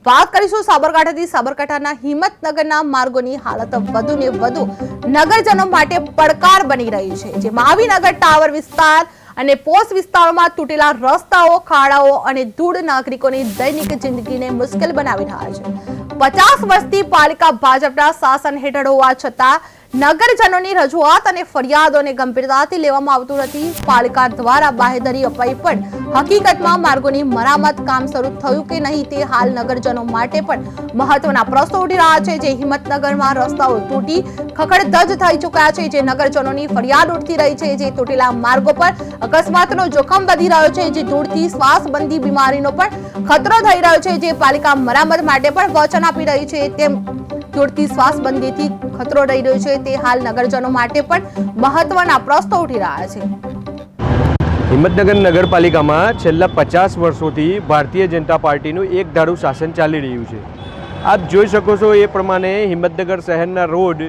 વાત કરીશું સાબરકાંઠાથી સાબરકાંઠાના હિંમતનગરના માર્ગોની હાલત વધુને વધુ નગરજનો માટે પડકાર બની રહી છે। જે મહાવીનગર ટાવર વિસ્તાર અને પોસ્ટ વિસ્તારોમાં તૂટેલા રસ્તાઓ, ખાડાઓ અને ધૂળ નાગરિકોની દૈનિક જિંદગીને મુશ્કેલ બનાવી રહ્યા છે। 50 વર્ષથી પાલિકા ભાજપના શાસન હેઠળ હોવા છતાં નગરજનોની રજૂઆત અને ફરિયાદોને ગંભીરતાથી લેવામાં આવતું નથી। પાલિકા દ્વારા બાહેધરી અપાઈ પણ હકીકતમાં માર્ગોની મરામત કામ શરૂ થયું કે નહીં તે હાલ નગરજનો માટે પણ મહત્વના પ્રશ્નો ઉઠી રહ્યા છે। જે હિંમતનગરમાં રસ્તાઓ તૂટી ખખડધજ થઈ ચૂક્યા છે, જે નગરજનોની ફરિયાદ ઉઠતી રહી છે। જે તૂટેલા માર્ગો પર અકસ્માતનો જોખમ વધી રહ્યો છે, જે ધૂળથી શ્વાસબંધી બીમારીનો પણ ખતરો થઈ રહ્યો છે। જે પાલિકા મરામત માટે પણ વચન આપી રહી છે, તેમ ધૂળથી શ્વાસબંધીથી ખતરો રહી રહ્યો છે તે હાલ નગરજનો માટે પણ મહત્વના પ્રશ્નો ઉઠી રહ્યા છે। હિંમતનગર નગરપાલિકામાં છેલ્લા 50 વર્ષોથી ભારતીય જનતા પાર્ટીનું એકધારું શાસન ચાલી રહ્યું છે। આપ જોઈ શકો છો એ પ્રમાણે હિંમતનગર શહેરના રોડ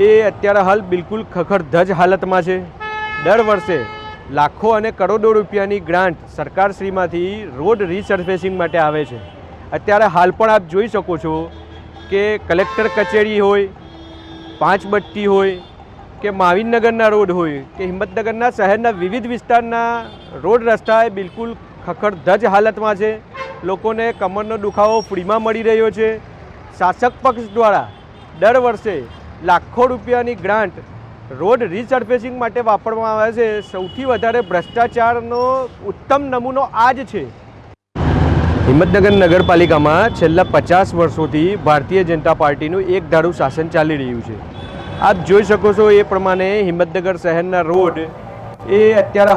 એ અત્યારે હાલ બિલકુલ ખખડધજ હાલતમાં છે। દર વર્ષે લાખો અને કરોડો રૂપિયાની ગ્રાન્ટ સરકારશ્રીમાંથી રોડ રીસર્ફેસિંગ માટે આવે છે। અત્યારે હાલ પણ આપ જોઈ શકો છો કે કલેક્ટર કચેરી હોય, પાંચબટ્ટી હોય કે મહાવીનગરના રોડ હોય કે હિંમતનગરના શહેરના વિવિધ વિસ્તારના રોડ રસ્તા એ બિલકુલ ખખડધજ હાલતમાં છે। લોકોને કમરનો દુખાવો ફ્રીમાં મળી રહ્યો છે। શાસક પક્ષ દ્વારા દર વર્ષે લાખો રૂપિયાની ગ્રાન્ટ રોડ રીસર્ફેસિંગ માટે વાપરવામાં આવે છે। સૌથી વધારે ભ્રષ્ટાચારનો ઉત્તમ નમૂનો આ જ છે। હિંમતનગર નગરપાલિકામાં છેલ્લા 50 વર્ષોથી ભારતીય જનતા પાર્ટીનું એકધારું શાસન ચાલી રહ્યું છે। આપ જોઈ શકો છો એ પ્રમાણે હિંમતનગર શહેરના રોડ એ અત્યારે